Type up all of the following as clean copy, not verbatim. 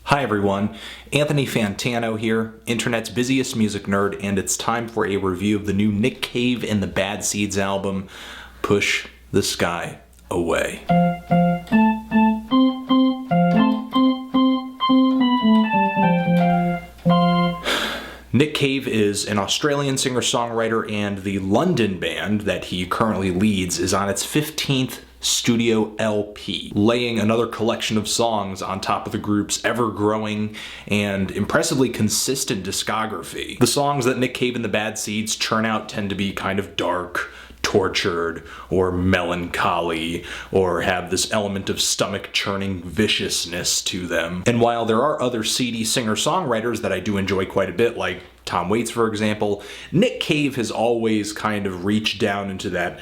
Hi everyone, Anthony Fantano here, internet's busiest music nerd, and it's time for a review of the new Nick Cave and the Bad Seeds album, Push the Sky Away. Nick Cave is an Australian singer-songwriter, and the London band that he currently leads is on its 15th studio LP, laying another collection of songs on top of the group's ever-growing and impressively consistent discography. The songs that Nick Cave and the Bad Seeds churn out tend to be kind of dark, tortured, or melancholy, or have this element of stomach-churning viciousness to them. And while there are other seedy singer-songwriters that I do enjoy quite a bit, like Tom Waits for example, Nick Cave has always kind of reached down into that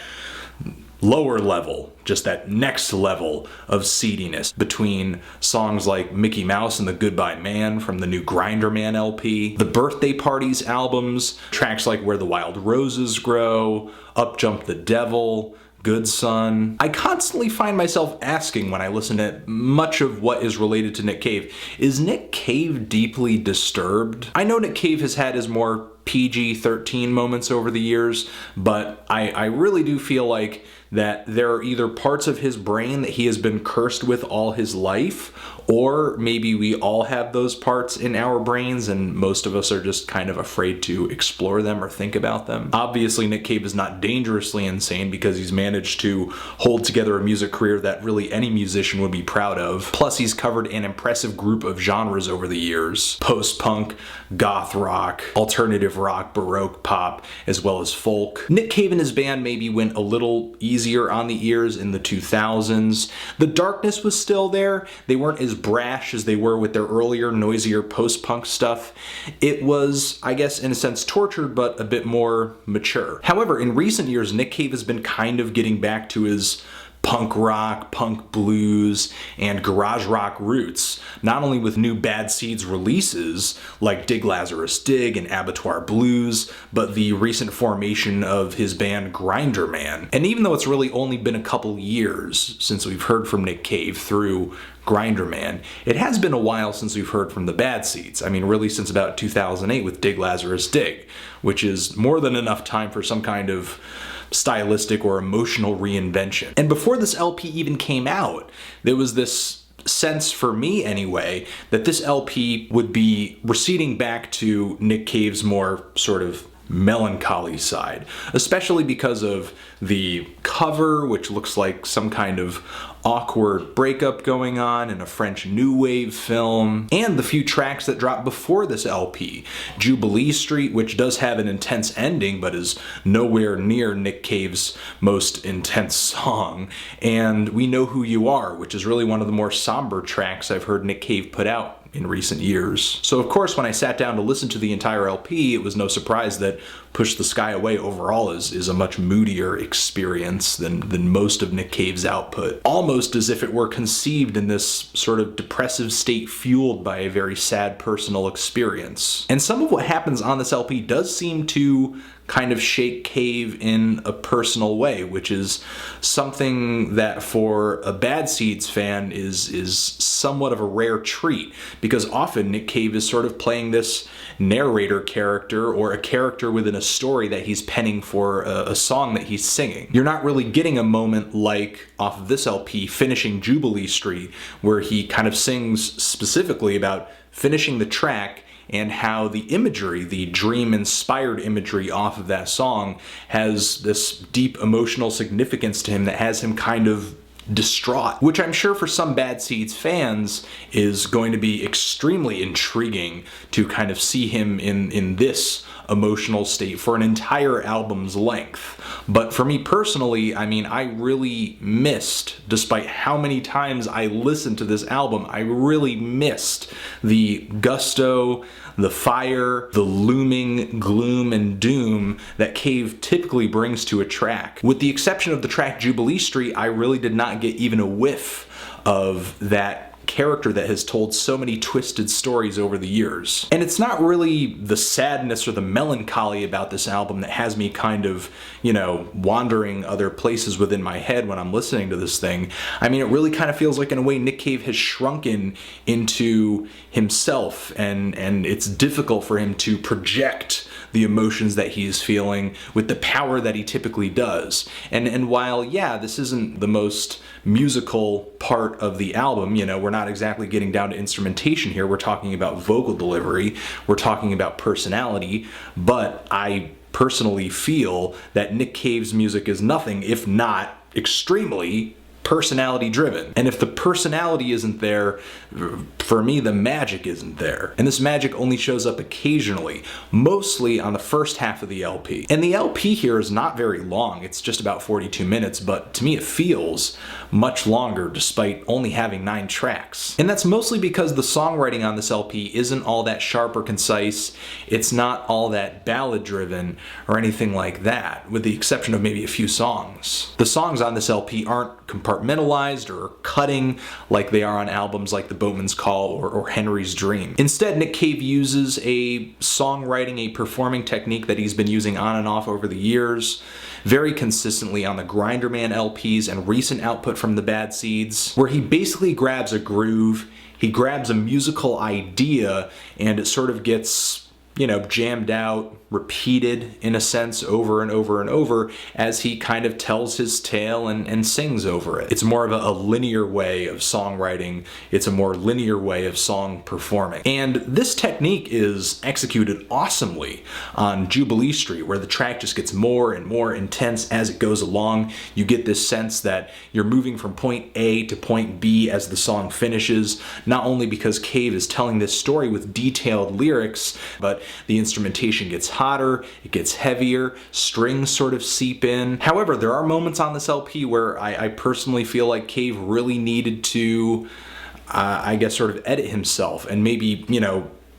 lower level, just that next level of seediness between songs like Mickey Mouse and the Goodbye Man from the new Grinder Man LP, the Birthday Parties albums, tracks like Where the Wild Roses Grow, Up Jump the Devil, Good Son. I constantly find myself asking when I listen to much of what is related to Nick Cave, is Nick Cave deeply disturbed? I know Nick Cave has had his more PG-13 moments over the years, but I really do feel like that there are either parts of his brain that he has been cursed with all his life, or maybe we all have those parts in our brains and most of us are just kind of afraid to explore them or think about them. Obviously, Nick Cave is not dangerously insane because he's managed to hold together a music career that really any musician would be proud of. Plus, he's covered an impressive group of genres over the years: post-punk, goth rock, alternative rock, baroque pop, as well as folk. Nick Cave and his band maybe went a little easier on the ears in the 2000s. The darkness was still there. They weren't as brash as they were with their earlier, noisier post-punk stuff. It was, I guess, in a sense tortured, but a bit more mature. However, in recent years, Nick Cave has been kind of getting back to his punk rock, punk blues, and garage rock roots, not only with new Bad Seeds releases like Dig Lazarus Dig and Abattoir Blues, but the recent formation of his band Grinder Man. And even though it's really only been a couple years since we've heard from Nick Cave through Grinder Man, it has been a while since we've heard from the Bad Seeds. I mean, really since about 2008 with Dig Lazarus Dig, which is more than enough time for some kind of stylistic or emotional reinvention. And before this LP even came out, there was this sense, for me anyway, that this LP would be receding back to Nick Cave's more sort of melancholy side, especially because of the cover, which looks like some kind of awkward breakup going on in a French new wave film, and the few tracks that dropped before this LP. Jubilee Street, which does have an intense ending but is nowhere near Nick Cave's most intense song, and We Know Who You Are, which is really one of the more somber tracks I've heard Nick Cave put out in recent years. So of course, when I sat down to listen to the entire LP, it was no surprise that Push the Sky Away overall is a much moodier experience than most of Nick Cave's output. Almost as if it were conceived in this sort of depressive state fueled by a very sad personal experience. And some of what happens on this LP does seem to kind of shake Cave in a personal way, which is something that for a Bad Seeds fan is somewhat of a rare treat, because often Nick Cave is sort of playing this narrator character or a character within a story that he's penning for a song that he's singing. You're not really getting a moment like off of this LP, finishing Jubilee Street, where he kind of sings specifically about finishing the track and how the imagery, the dream-inspired imagery off of that song, has this deep emotional significance to him that has him kind of distraught, which I'm sure for some Bad Seeds fans is going to be extremely intriguing to kind of see him in this emotional state for an entire album's length. But for me personally, I mean, I really missed, despite how many times I listened to this album, I really missed the gusto, the fire, the looming gloom and doom that Cave typically brings to a track. With the exception of the track Jubilee Street, I really did not get even a whiff of that character that has told so many twisted stories over the years. And it's not really the sadness or the melancholy about this album that has me kind of, wandering other places within my head when I'm listening to this thing. I mean, it really kind of feels like, in a way, Nick Cave has shrunken into himself, and it's difficult for him to project the emotions that he's feeling with the power that he typically does. And while, yeah, this isn't the most musical part of the album, we're not exactly getting down to instrumentation here, we're talking about vocal delivery, we're talking about personality, but I personally feel that Nick Cave's music is nothing if not extremely personality driven. And if the personality isn't there, for me, the magic isn't there. And this magic only shows up occasionally, mostly on the first half of the LP. And the LP here is not very long, it's just about 42 minutes, but to me it feels much longer despite only having 9 tracks. And that's mostly because the songwriting on this LP isn't all that sharp or concise, it's not all that ballad driven or anything like that, with the exception of maybe a few songs. The songs on this LP aren't compartmentalized or cutting like they are on albums like The Boatman's Call or Henry's Dream. Instead, Nick Cave uses a songwriting, a performing technique that he's been using on and off over the years, very consistently on the Grinderman LPs and recent output from the Bad Seeds, where he basically grabs a groove, he grabs a musical idea, and it sort of gets, jammed out, repeated in a sense over and over and over as he kind of tells his tale and sings over it. It's more of a linear way of songwriting. It's a more linear way of song performing. And this technique is executed awesomely on Jubilee Street, where the track just gets more and more intense as it goes along. You get this sense that you're moving from point A to point B as the song finishes, not only because Cave is telling this story with detailed lyrics, but the instrumentation gets hotter, it gets heavier, strings sort of seep in. However, there are moments on this LP where I personally feel like Cave really needed to, sort of edit himself and maybe,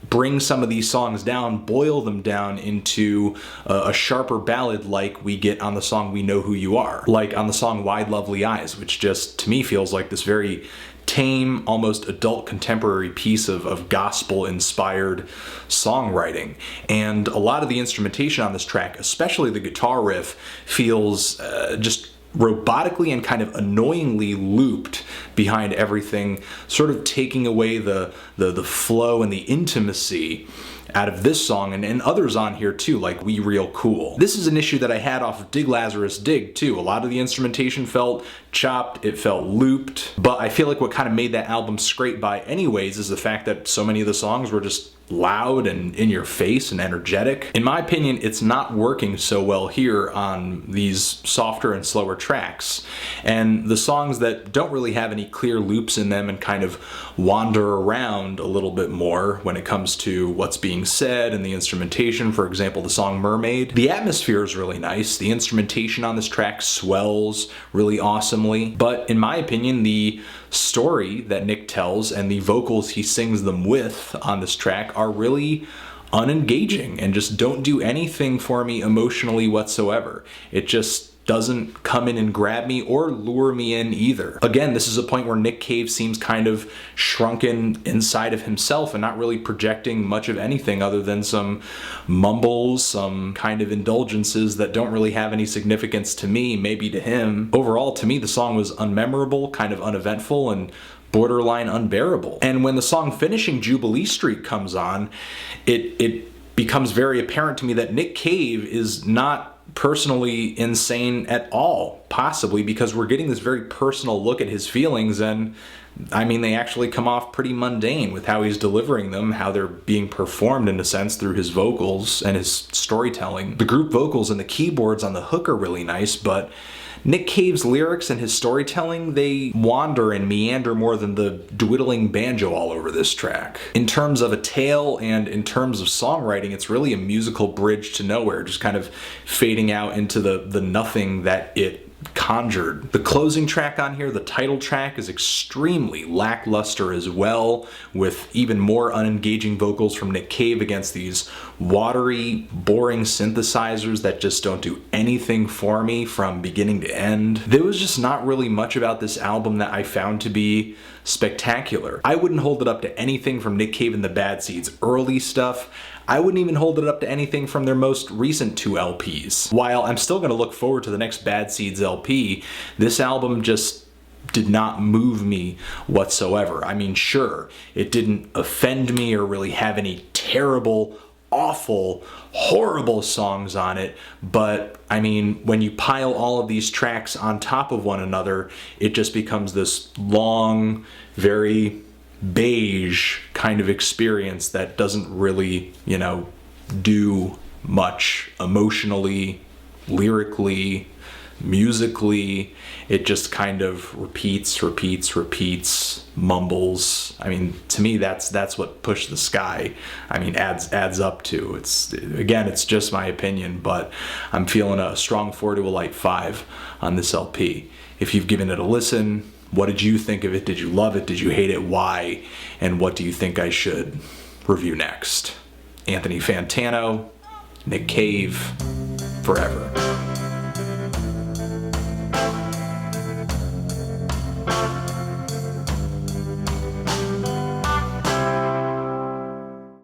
bring some of these songs down, boil them down into a sharper ballad like we get on the song We Know Who You Are. Like on the song Wide Lovely Eyes, which just, to me, feels like this very tame, almost adult contemporary piece of gospel-inspired songwriting. And a lot of the instrumentation on this track, especially the guitar riff, feels just robotically and kind of annoyingly looped behind everything, sort of taking away the flow and the intimacy out of this song and others on here too, like We Real Cool. This is an issue that I had off of Dig Lazarus Dig too. A lot of the instrumentation felt chopped, it felt looped, but I feel like what kind of made that album scrape by anyways is the fact that so many of the songs were just loud and in your face and energetic. In my opinion, it's not working so well here on these softer and slower tracks. And the songs that don't really have any clear loops in them and kind of wander around a little bit more when it comes to what's being said and the instrumentation, for example, the song Mermaid. The atmosphere is really nice. The instrumentation on this track swells really awesomely. But in my opinion, the story that Nick tells and the vocals he sings them with on this track are really unengaging and just don't do anything for me emotionally whatsoever. It just doesn't come in and grab me or lure me in either. Again, this is a point where Nick Cave seems kind of shrunken inside of himself and not really projecting much of anything other than some mumbles, some kind of indulgences that don't really have any significance to me, maybe to him. Overall, to me, the song was unmemorable, kind of uneventful, and borderline unbearable. And when the song Finishing Jubilee Street comes on, it becomes very apparent to me that Nick Cave is not personally insane at all, possibly because we're getting this very personal look at his feelings, and I mean, they actually come off pretty mundane with how he's delivering them, how they're being performed in a sense through his vocals and his storytelling. The group vocals and the keyboards on the hook are really nice, but Nick Cave's lyrics and his storytelling, they wander and meander more than the dwiddling banjo all over this track. In terms of a tale and in terms of songwriting, it's really a musical bridge to nowhere, just kind of fading out into the nothing that it conjured. The closing track on here, the title track, is extremely lackluster as well, with even more unengaging vocals from Nick Cave against these watery, boring synthesizers that just don't do anything for me from beginning to end. There was just not really much about this album that I found to be spectacular. I wouldn't hold it up to anything from Nick Cave and the Bad Seeds' early stuff. I wouldn't even hold it up to anything from their most recent 2 LPs. While I'm still gonna look forward to the next Bad Seeds LP, this album just did not move me whatsoever. I mean, sure, it didn't offend me or really have any terrible, awful, horrible songs on it, but I mean, when you pile all of these tracks on top of one another, it just becomes this long, very beige kind of experience that doesn't really, you know, do much emotionally, lyrically, musically. It just kind of repeats, mumbles. I mean, to me, that's what Push the Sky, I mean, adds up to. It's just my opinion, but I'm feeling a strong 4 to a light 5 on this LP. If you've given it a listen, what did you think of it? Did you love it? Did you hate it? Why? And what do you think I should review next? Anthony Fantano, Nick Cave, forever.